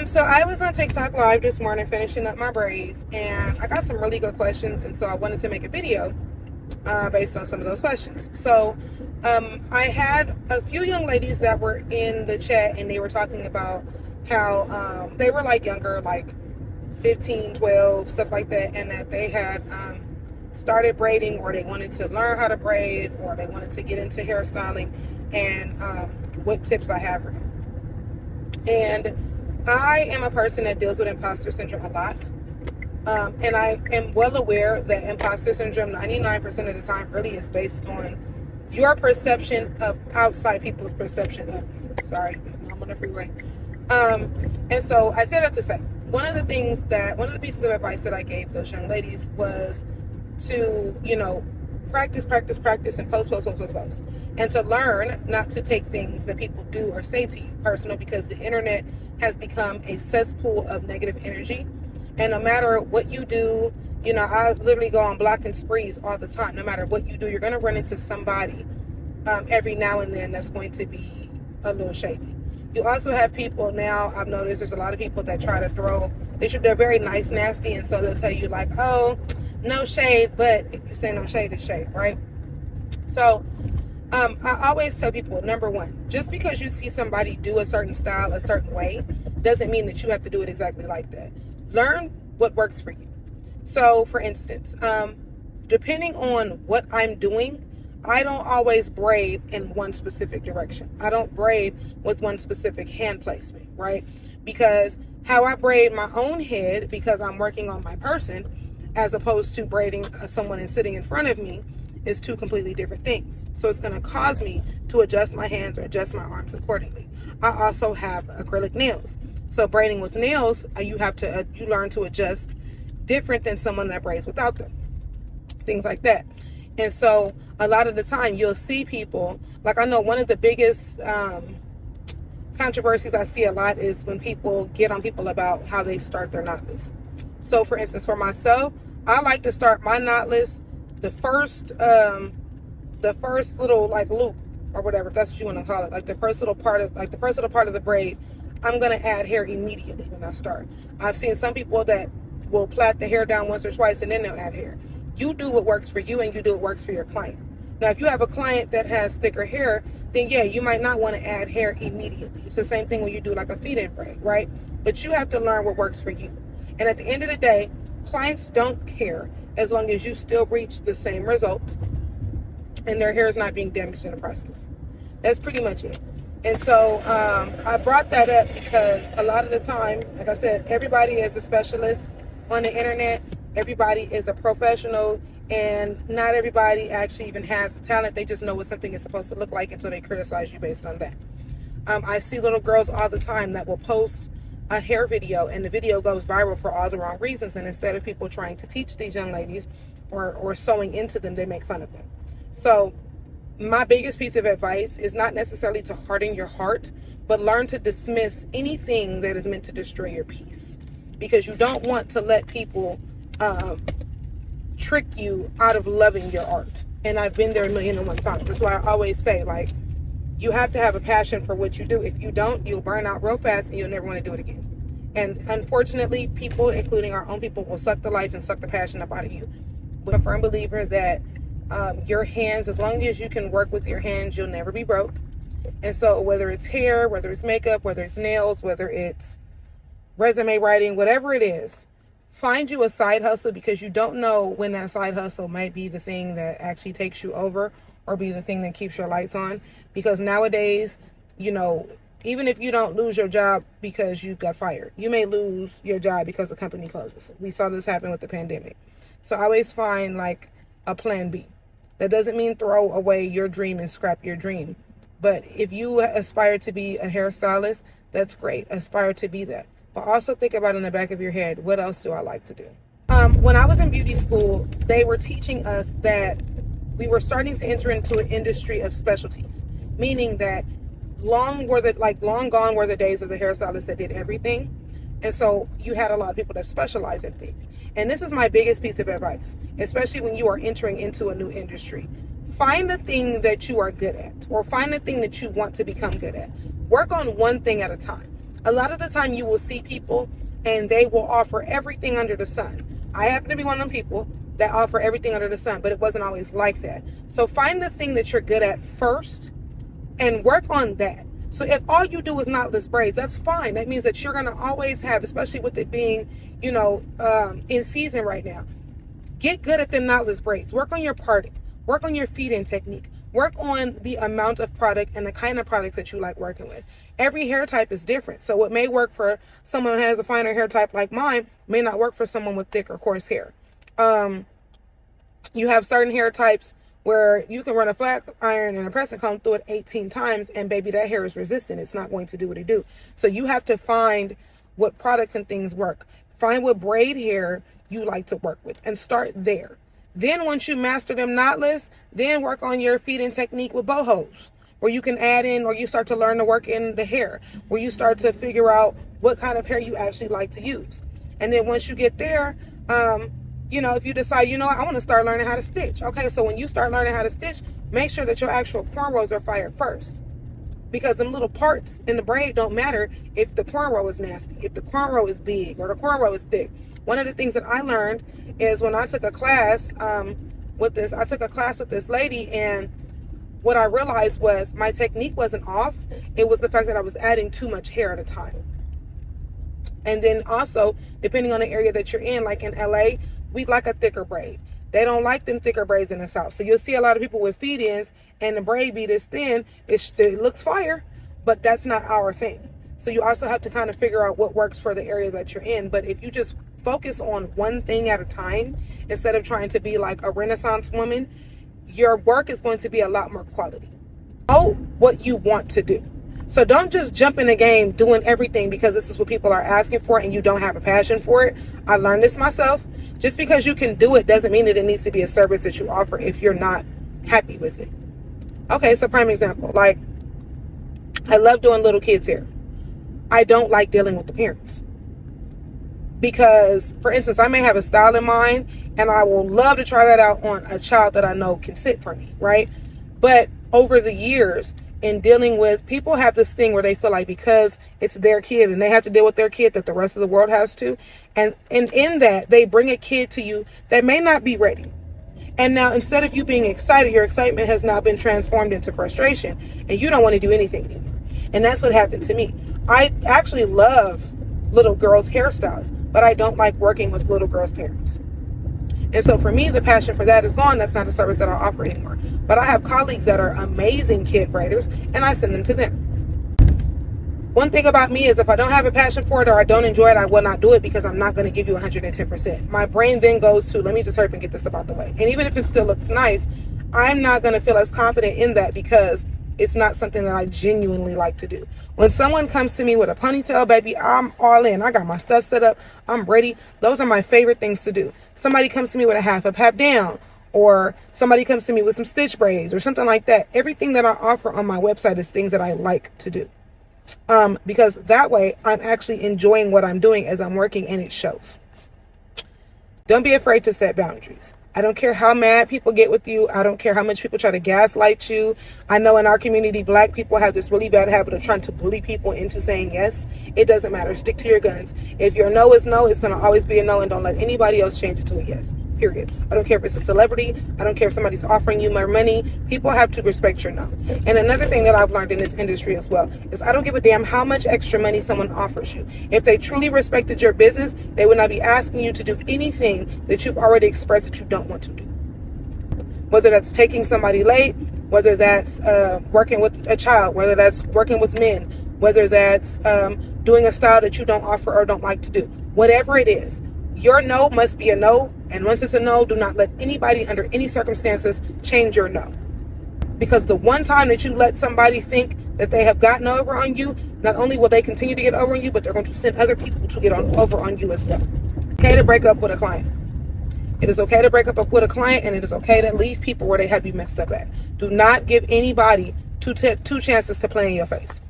So I was on TikTok live this morning finishing up my braids, and I got some really good questions, and so I wanted to make a video based on some of those questions. So I had a few young ladies that were in the chat, and they were talking about how they were like younger, like 15, 12, stuff like that, and that they had started braiding, or they wanted to learn how to braid, or they wanted to get into hairstyling, and what tips I have for them. And I am a person that deals with imposter syndrome a lot. And I am well aware that imposter syndrome 99% of the time really is based on your perception of outside people's perception of you. Sorry, I'm on the freeway. And so I said that to say, one of the pieces of advice that I gave those young ladies was to, practice, and post. And to learn not to take things that people do or say to you personal, because the internet has become a cesspool of negative energy. And no matter what you do, I literally go on blocking sprees all the time. No matter what you do, you're going to run into somebody every now and then that's going to be a little shady. You also have people now, I've noticed there's a lot of people that try to they're very nice, nasty, and so they'll tell you like, oh, no shade, but if you say no shade, it's shade, right? So I always tell people, number one, just because you see somebody do a certain style a certain way doesn't mean that you have to do it exactly like that. Learn what works for you. So for instance, depending on what I'm doing, I don't always braid in one specific direction. I don't braid with one specific hand placement, right? Because how I braid my own head, because I'm working on my person, as opposed to braiding someone and sitting in front of me, is two completely different things. So it's going to cause me to adjust my hands or adjust my arms accordingly. I also have acrylic nails. So braiding with nails, you learn to adjust different than someone that braids without them. Things like that. And so a lot of the time you'll see people, like I know one of the biggest controversies I see a lot is when people get on people about how they start their knotless. So for instance, for myself, I like to start my knotless the first little like loop or whatever, if that's what you want to call it, like the first little part of the braid, I'm going to add hair immediately when I start. I've seen some people that will plait the hair down once or twice and then they'll add hair. You do what works for you, and you do what works for your client. Now, if you have a client that has thicker hair, then yeah, you might not want to add hair immediately. It's the same thing when you do like a feed-in braid, right? But you have to learn what works for you. And at the end of the day, clients don't care as long as you still reach the same result and their hair is not being damaged in the process. That's pretty much it. And so I brought that up because a lot of the time, like I said, everybody is a specialist on the internet. Everybody is a professional, and not everybody actually even has the talent. They just know what something is supposed to look like until they criticize you based on that. I see little girls all the time that will post a hair video, and the video goes viral for all the wrong reasons, and instead of people trying to teach these young ladies or sewing into them, they make fun of them. So my biggest piece of advice is not necessarily to harden your heart, but learn to dismiss anything that is meant to destroy your peace, because you don't want to let people trick you out of loving your art. And I've been there 1,000,001 times. That's why I always say, like, you have to have a passion for what you do. If you don't, you'll burn out real fast and you'll never want to do it again. And unfortunately, people, including our own people, will suck the life and suck the passion up out of you. I'm a firm believer that your hands, as long as you can work with your hands, you'll never be broke. And so whether it's hair, whether it's makeup, whether it's nails, whether it's resume writing, whatever it is, find you a side hustle, because you don't know when that side hustle might be the thing that actually takes you over or be the thing that keeps your lights on. Because nowadays, even if you don't lose your job because you got fired, you may lose your job because the company closes. We saw this happen with the pandemic. So I always find like a plan B. That doesn't mean throw away your dream and scrap your dream. But if you aspire to be a hairstylist, that's great. Aspire to be that. But also think about in the back of your head, what else do I like to do? When I was in beauty school, they were teaching us that we were starting to enter into an industry of specialties, meaning that long gone were the days of the hairstylists that did everything. And so you had a lot of people that specialize in things. And this is my biggest piece of advice, especially when you are entering into a new industry. Find the thing that you are good at, or find the thing that you want to become good at. Work on one thing at a time. A lot of the time you will see people and they will offer everything under the sun. I happen to be one of them people that offer everything under the sun, but it wasn't always like that. So find the thing that you're good at first and work on that. So if all you do is knotless braids, that's fine. That means that you're going to always have, especially with it being, in season right now, get good at them knotless braids. Work on your parting. Work on your feed-in technique. Work on the amount of product and the kind of products that you like working with. Every hair type is different. So what may work for someone who has a finer hair type like mine may not work for someone with thick or coarse hair. You have certain hair types where you can run a flat iron and a press and comb through it 18 times and baby, that hair is resistant. It's not going to do what it do. So you have to find what products and things work. Find what braid hair you like to work with and start there. Then once you master them knotless, then work on your feed-in technique with bohos, where you can add in, or you start to learn to work in the hair, where you start to figure out what kind of hair you actually like to use. And then once you get there, if you decide, I want to start learning how to stitch. Okay, so when you start learning how to stitch, make sure that your actual cornrows are fired first. Because them little parts in the braid don't matter if the cornrow is nasty, if the cornrow is big, or the cornrow is thick. One of the things that I learned is when I took a class with this lady, and what I realized was my technique wasn't off. It was the fact that I was adding too much hair at a time. And then also, depending on the area that you're in, like in LA, we like a thicker braid. They don't like them thicker braids in the South. So you'll see a lot of people with feed-ins and the braid be this thin. It looks fire, but that's not our thing. So you also have to kind of figure out what works for the area that you're in. But if you just focus on one thing at a time, instead of trying to be like a Renaissance woman, your work is going to be a lot more quality. Know what you want to do. So don't just jump in the game doing everything because this is what people are asking for and you don't have a passion for it. I learned this myself. Just because you can do it doesn't mean that it needs to be a service that you offer if you're not happy with it. Okay, so prime example, like I love doing little kids' hair. I don't like dealing with the parents. Because, for instance, I may have a style in mind and I will love to try that out on a child that I know can sit for me, right? But over the years, in dealing with, people have this thing where they feel like because it's their kid and they have to deal with their kid that the rest of the world has to. And in that, they bring a kid to you that may not be ready. And now instead of you being excited, your excitement has now been transformed into frustration and you don't want to do anything anymore. And that's what happened to me. I actually love little girls' hairstyles, but I don't like working with little girls' parents. And so for me, the passion for that is gone. That's not a service that I offer anymore. But I have colleagues that are amazing kid braiders, and I send them to them. One thing about me is if I don't have a passion for it or I don't enjoy it, I will not do it because I'm not going to give you 110%. My brain then goes to, let me just hurry up and get this about the way. And even if it still looks nice, I'm not going to feel as confident in that because it's not something that I genuinely like to do. When someone comes to me with a ponytail, baby, I'm all in. I got my stuff set up. I'm ready. Those are my favorite things to do. Somebody comes to me with a half up, half down, or somebody comes to me with some stitch braids or something like that. Everything that I offer on my website is things that I like to do. Because that way I'm actually enjoying what I'm doing as I'm working and it shows. Don't be afraid to set boundaries. I don't care how mad people get with you. I don't care how much people try to gaslight you. I know in our community, Black people have this really bad habit of trying to bully people into saying yes. It doesn't matter. Stick to your guns. If your no is no, it's going to always be a no, and don't let anybody else change it to a yes. Period. I don't care if it's a celebrity. I don't care if somebody's offering you more money. People have to respect your no. And another thing that I've learned in this industry as well is I don't give a damn how much extra money someone offers you. If they truly respected your business, they would not be asking you to do anything that you've already expressed that you don't want to do. Whether that's taking somebody late, whether that's working with a child, whether that's working with men, whether that's doing a style that you don't offer or don't like to do. Whatever it is, your no must be a no. And once it's a no, do not let anybody under any circumstances change your no. Because the one time that you let somebody think that they have gotten over on you, not only will they continue to get over on you, but they're going to send other people to get over on you as well. It's okay to break up with a client. It is okay to break up with a client, and it is okay to leave people where they have you messed up at. Do not give anybody two chances to play in your face.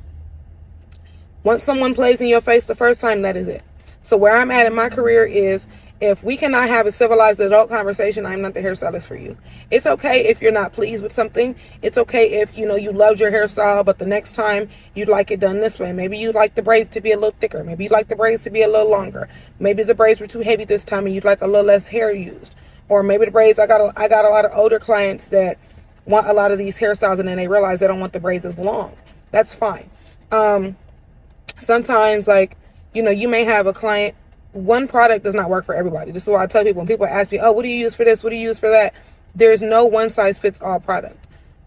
Once someone plays in your face the first time, that is it. So where I'm at in my career is If we cannot have a civilized adult conversation, I'm not the hairstylist for you. It's okay if you're not pleased with something. It's okay if, you loved your hairstyle, but the next time you'd like it done this way. Maybe you'd like the braids to be a little thicker. Maybe you'd like the braids to be a little longer. Maybe the braids were too heavy this time and you'd like a little less hair used. Or maybe the braids, I got a lot of older clients that want a lot of these hairstyles and then they realize they don't want the braids as long. That's fine. Sometimes, like, you may have a client, one product does not work for everybody. This is why I tell people, when people ask me, oh, what do you use for this? What do you use for that? There's no one size fits all product.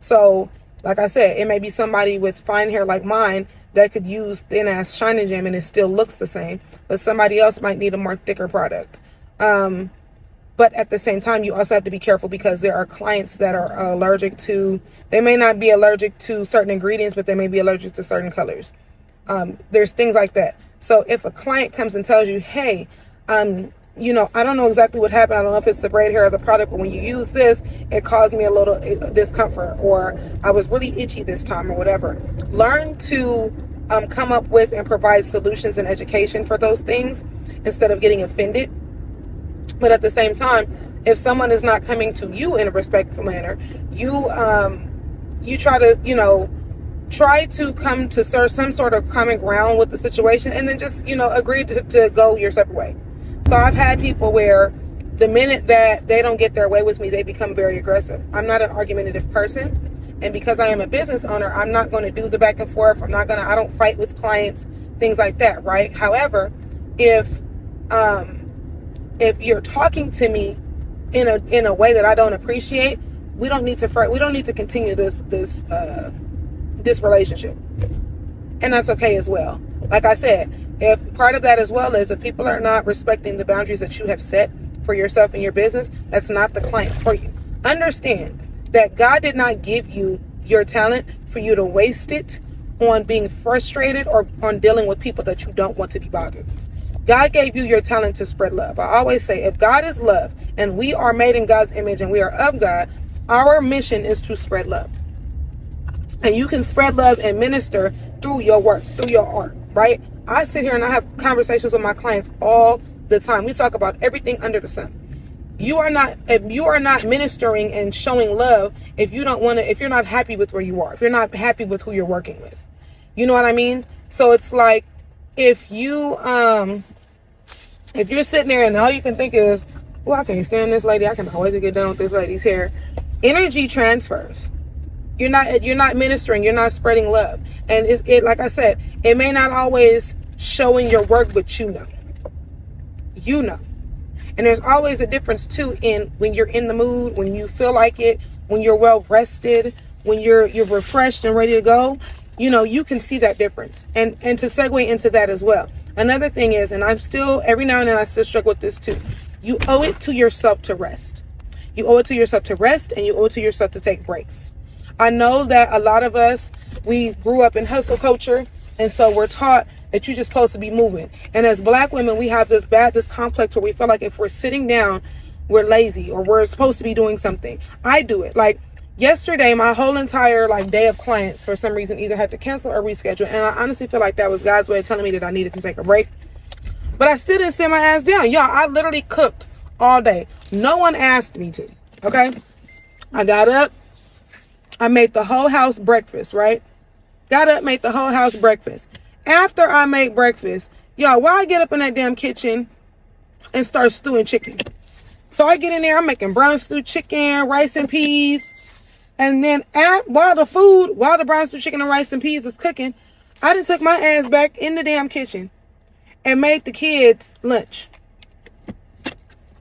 So, like I said, it may be somebody with fine hair like mine that could use thin ass Shine Gem and it still looks the same, but somebody else might need a more thicker product. But at the same time, you also have to be careful because there are clients that are allergic to, they may not be allergic to certain ingredients, but they may be allergic to certain colors. There's things like that. So if a client comes and tells you, hey, I don't know exactly what happened. I don't know if it's the braid hair or the product, but when you use this, it caused me a little discomfort, or I was really itchy this time, or whatever. Learn to come up with and provide solutions and education for those things instead of getting offended. But at the same time, if someone is not coming to you in a respectful manner, you try to come to some sort of common ground with the situation, and then just, agree to go your separate way. So I've had people where the minute that they don't get their way with me, they become very aggressive. I'm not an argumentative person. And because I am a business owner, I'm not going to do the back and forth. I don't fight with clients, things like that. Right. However, if you're talking to me in a way that I don't appreciate, we don't need to continue this relationship. And that's okay as well. Like I said, if part of that as well is if people are not respecting the boundaries that you have set for yourself and your business, that's not the client for you. Understand that God did not give you your talent for you to waste it on being frustrated or on dealing with people that you don't want to be bothered with. God gave you your talent to spread love. I always say, if God is love and we are made in God's image and we are of God, our mission is to spread love. And you can spread love and minister through your work, through your art, right? I sit here and I have conversations with my clients all the time. We talk about everything under the sun. If you are not ministering and showing love if you're not happy with where you are, if you're not happy with who you're working with. You know what I mean? So it's like, if you're sitting there and all you can think is, well, I can't stand this lady, I can always get done with this lady's hair. Energy transfers. You're not ministering, you're not spreading love. And it like I said, it may not always show in your work, but you know. And there's always a difference too in when you're in the mood, when you feel like it, when you're well rested, when you're refreshed and ready to go. You can see that difference. And to segue into that as well. Another thing is, and every now and then I still struggle with this too. You owe it to yourself to rest. You owe it to yourself to rest, and you owe it to yourself to take breaks. I know that a lot of us, we grew up in hustle culture, and so we're taught that you're just supposed to be moving. And as Black women, we have this complex where we feel like if we're sitting down, we're lazy, or we're supposed to be doing something. I do it. Like yesterday, my whole entire day of clients, for some reason, either had to cancel or reschedule. And I honestly feel like that was God's way of telling me that I needed to take a break. But I still didn't sit my ass down. Y'all, I literally cooked all day. No one asked me to. Okay? I got up. I made the whole house breakfast, right? Got up, made the whole house breakfast. After I made breakfast, y'all, why I get up in that damn kitchen and start stewing chicken? So I get in there, I'm making brown stew chicken, rice and peas. And then while the brown stew chicken and rice and peas is cooking, I just took my ass back in the damn kitchen and made the kids lunch.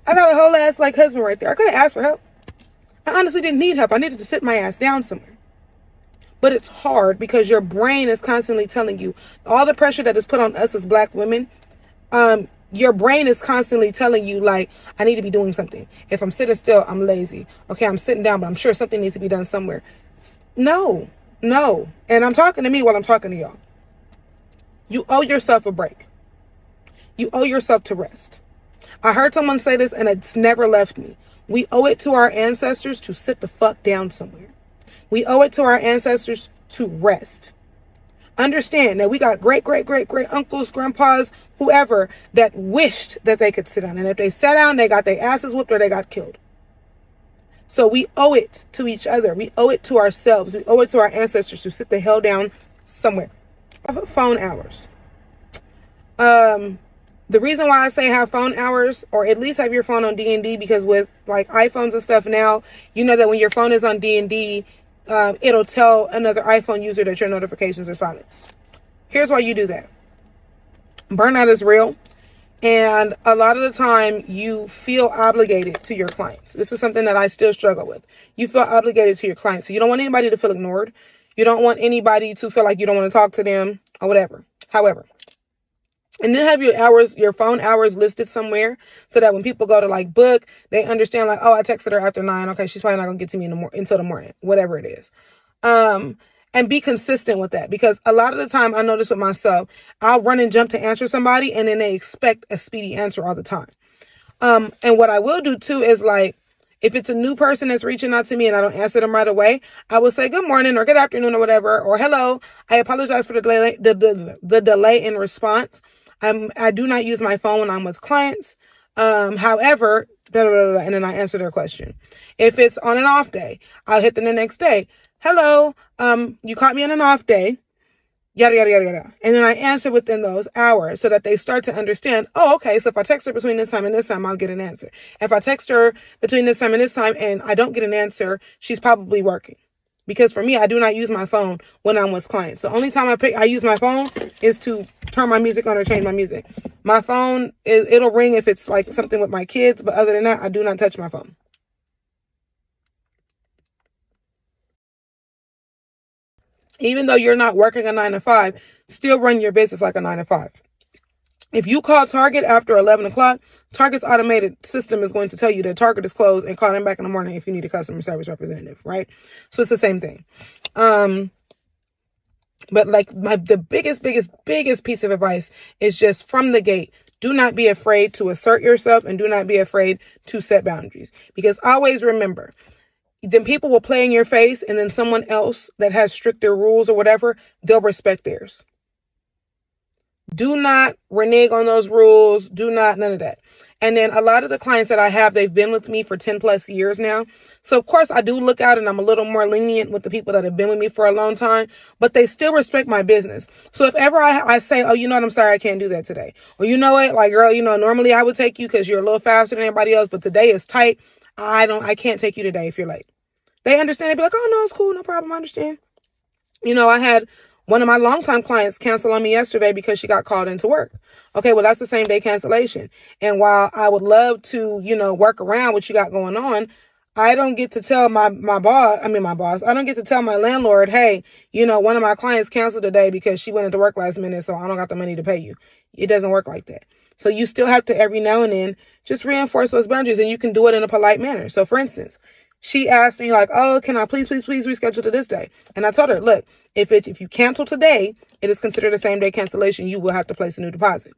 I got a whole ass husband right there. I could have asked for help. I honestly didn't need help. I needed to sit my ass down somewhere. But it's hard because your brain is constantly telling you all the pressure that is put on us as Black women. Your brain is constantly telling you, I need to be doing something. If I'm sitting still, I'm lazy. Okay, I'm sitting down, but I'm sure something needs to be done somewhere. No. And I'm talking to me while I'm talking to y'all. You owe yourself a break. You owe yourself to rest. I heard someone say this and it's never left me. We owe it to our ancestors to sit the fuck down somewhere. We owe it to our ancestors to rest. Understand that we got great, great, great, great uncles, grandpas, whoever that wished that they could sit down. And if they sat down, they got their asses whooped or they got killed. So we owe it to each other. We owe it to ourselves. We owe it to our ancestors to sit the hell down somewhere. Phone hours. The reason why I say have phone hours, or at least have your phone on D&D, because with like iPhones and stuff now, you know that when your phone is on D&D, it'll tell another iPhone user that your notifications are silenced. Here's why you do that. Burnout is real. And a lot of the time you feel obligated to your clients. This is something that I still struggle with. You feel obligated to your clients. So you don't want anybody to feel ignored. You don't want anybody to feel like you don't want to talk to them or whatever. However, and then have your phone hours listed somewhere so that when people go to like book, they understand like, oh, I texted her after 9. Okay, she's probably not gonna get to me until the morning, whatever it is. And be consistent with that, because a lot of the time I notice with myself, I'll run and jump to answer somebody and then they expect a speedy answer all the time. And what I will do too is like, if it's a new person that's reaching out to me and I don't answer them right away, I will say good morning or good afternoon or whatever, or hello. I apologize for the delay in response. I do not use my phone when I'm with clients. However, and then I answer their question. If it's on an off day, I'll hit them the next day. Hello, you caught me on an off day, yada, yada, yada, yada. And then I answer within those hours so that they start to understand, oh, okay, so if I text her between this time and this time, I'll get an answer. If I text her between this time and this time and I don't get an answer, she's probably working. Because for me, I do not use my phone when I'm with clients. The only time I use my phone is to turn my music on or change my music. My phone, it'll ring if it's like something with my kids, but other than that, I do not touch my phone. Even though you're not working a 9 to 5, still run your business like a 9 to 5. If you call Target after 11 o'clock, Target's automated system is going to tell you that Target is closed and call them back in the morning if you need a customer service representative, right? So it's the same thing. But like the biggest piece of advice is just from the gate, do not be afraid to assert yourself and do not be afraid to set boundaries. Because always remember, then people will play in your face and then someone else that has stricter rules or whatever, they'll respect theirs. Do not renege on those rules. None of that. And then a lot of the clients that I have, they've been with me for 10 plus years now. So of course I do look out and I'm a little more lenient with the people that have been with me for a long time, but they still respect my business. So if ever I say, oh, you know what, I'm sorry, I can't do that today. Or you know what, like, girl, normally I would take you because you're a little faster than everybody else, but today is tight. I can't take you today if you're late. They understand. They'd be like, oh no, it's cool. No problem. I understand. I had one of my longtime clients cancel on me yesterday because she got called into work. Okay, well, that's the same day cancellation. And while I would love to, work around what you got going on, I don't get to tell my boss, I don't get to tell my landlord, hey, one of my clients canceled today because she went into work last minute, so I don't got the money to pay you. It doesn't work like that. So you still have to every now and then just reinforce those boundaries, and you can do it in a polite manner. So for instance, she asked me like, oh, can I please reschedule to this day? And I told her, look, if you cancel today, it is considered a same day cancellation. You will have to place a new deposit.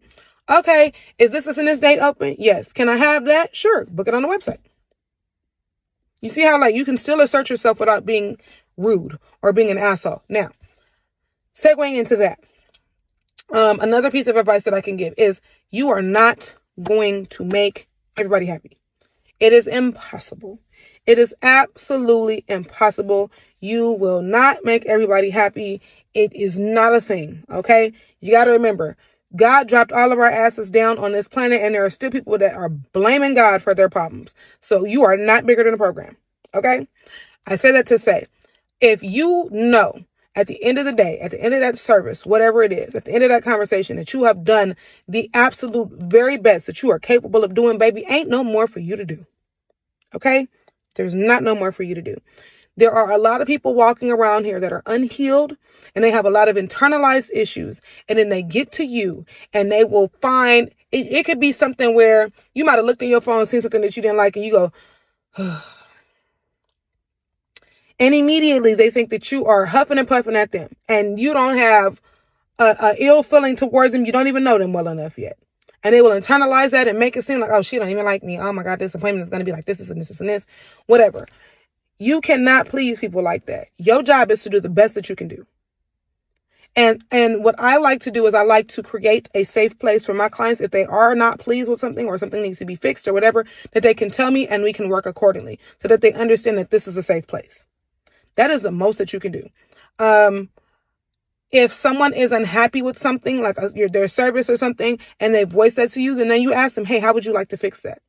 Okay. Is this and this date open? Yes. Can I have that? Sure. Book it on the website. You see how you can still assert yourself without being rude or being an asshole. Now, segueing into that, another piece of advice that I can give is you are not going to make everybody happy. It is impossible. It is absolutely impossible. You will not make everybody happy. It is not a thing, okay? You got to remember, God dropped all of our asses down on this planet, and there are still people that are blaming God for their problems. So you are not bigger than the program, okay? I say that to say, if you know at the end of the day, at the end of that service, whatever it is, at the end of that conversation, that you have done the absolute very best that you are capable of doing, baby, ain't no more for you to do, okay? There's not no more for you to do. There are a lot of people walking around here that are unhealed and they have a lot of internalized issues. And then they get to you and they will find, it could be something where you might have looked at your phone and seen something that you didn't like and you go, and immediately they think that you are huffing and puffing at them and you don't have a ill feeling towards them. You don't even know them well enough yet. And they will internalize that and make it seem like, oh, she don't even like me. Oh my God, this appointment is going to be like this and this and this, whatever. You cannot please people like that. Your job is to do the best that you can do. And what I like to do is I like to create a safe place for my clients if they are not pleased with something or something needs to be fixed or whatever, that they can tell me and we can work accordingly so that they understand that this is a safe place. That is the most that you can do. If someone is unhappy with something, like their service or something, and they voice that to you, then you ask them, hey, how would you like to fix that?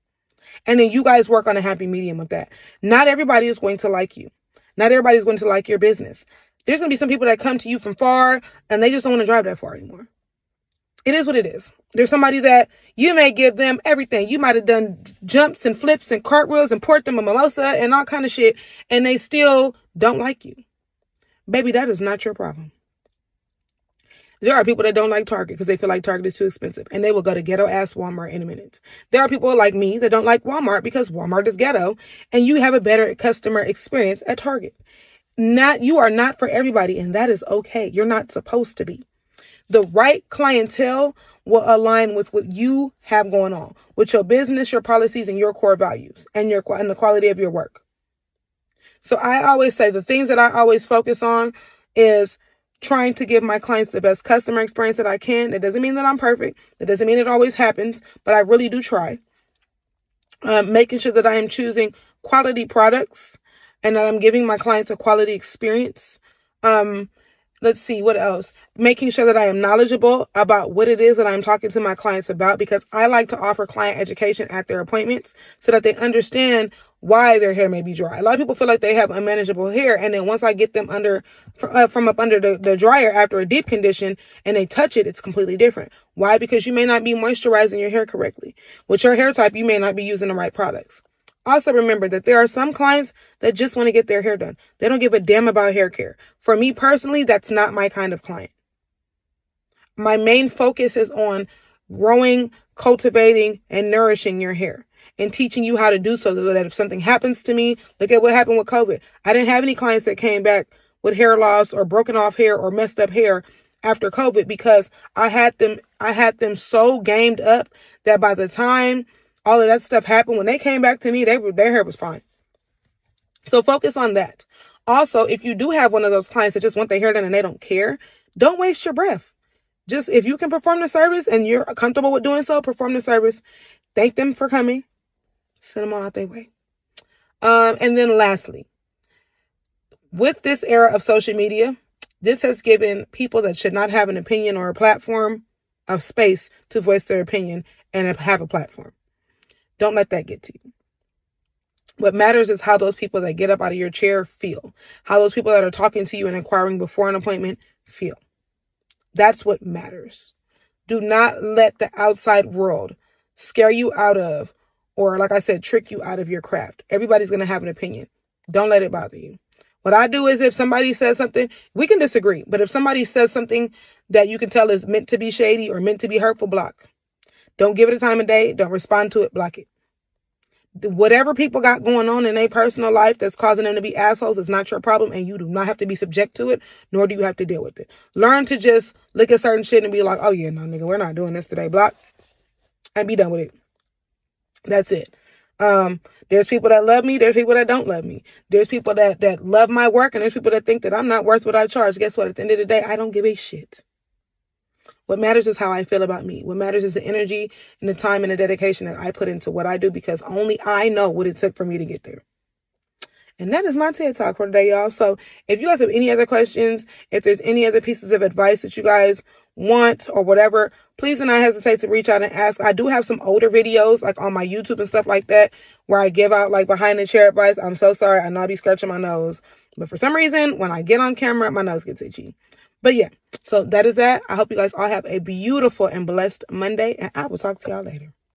And then you guys work on a happy medium with that. Not everybody is going to like you. Not everybody is going to like your business. There's going to be some people that come to you from far and they just don't want to drive that far anymore. It is what it is. There's somebody that you may give them everything. You might have done jumps and flips and cartwheels and poured them a mimosa and all kind of shit, and they still don't like you. Baby, that is not your problem. There are people that don't like Target because they feel like Target is too expensive, and they will go to ghetto-ass Walmart in a minute. There are people like me that don't like Walmart because Walmart is ghetto, and you have a better customer experience at Target. You are not for everybody, and that is okay. You're not supposed to be. The right clientele will align with what you have going on, with your business, your policies, and your core values, and the quality of your work. So I always say the things that I always focus on is trying to give my clients the best customer experience that I can. That doesn't mean that I'm perfect. That doesn't mean it always happens, but I really do try. Making sure that I am choosing quality products and that I'm giving my clients a quality experience. Let's see, what else? Making sure that I am knowledgeable about what it is that I'm talking to my clients about, because I like to offer client education at their appointments so that they understand why their hair may be dry. A lot of people feel like they have unmanageable hair, and then once I get them from up under the dryer after a deep condition and they touch it, it's completely different. Why? Because you may not be moisturizing your hair correctly. With your hair type, you may not be using the right products. Also remember that there are some clients that just want to get their hair done. They don't give a damn about hair care. For me personally, that's not my kind of client. My main focus is on growing, cultivating, and nourishing your hair and teaching you how to do so that if something happens to me, look at what happened with COVID. I didn't have any clients that came back with hair loss or broken off hair or messed up hair after COVID because I had them so gamed up that by the time all of that stuff happened, when they came back to me, their hair was fine. So focus on that. Also, if you do have one of those clients that just want their hair done and they don't care, don't waste your breath. Just if you can perform the service and you're comfortable with doing so, perform the service. Thank them for coming. Send them all out their way. And then lastly, with this era of social media, this has given people that should not have an opinion or a platform of space to voice their opinion and have a platform. Don't let that get to you. What matters is how those people that get up out of your chair feel. How those people that are talking to you and inquiring before an appointment feel. That's what matters. Do not let the outside world scare you out of, or like I said, trick you out of your craft. Everybody's going to have an opinion. Don't let it bother you. What I do is if somebody says something, we can disagree. But if somebody says something that you can tell is meant to be shady or meant to be hurtful, block. Don't give it a time of day. Don't respond to it. Block it. Whatever people got going on in their personal life that's causing them to be assholes is not your problem, and you do not have to be subject to it, nor do you have to deal with it. Learn to just look at certain shit and be like, oh yeah, no nigga, we're not doing this today, block, and be done with it. That's it. There's people that love me, there's people that don't love me. There's people that love my work, and there's people that think that I'm not worth what I charge. Guess what? At the end of the day, I don't give a shit. What matters is how I feel about me. What matters is the energy and the time and the dedication that I put into what I do, because only I know what it took for me to get there. And that is my TED Talk for today, y'all. So if you guys have any other questions, if there's any other pieces of advice that you guys want or whatever, please do not hesitate to reach out and ask. I do have some older videos like on my YouTube and stuff like that where I give out like behind the chair advice. I'm so sorry. I know I be scratching my nose. But for some reason, when I get on camera, my nose gets itchy. But yeah, so that is that. I hope you guys all have a beautiful and blessed Monday, and I will talk to y'all later.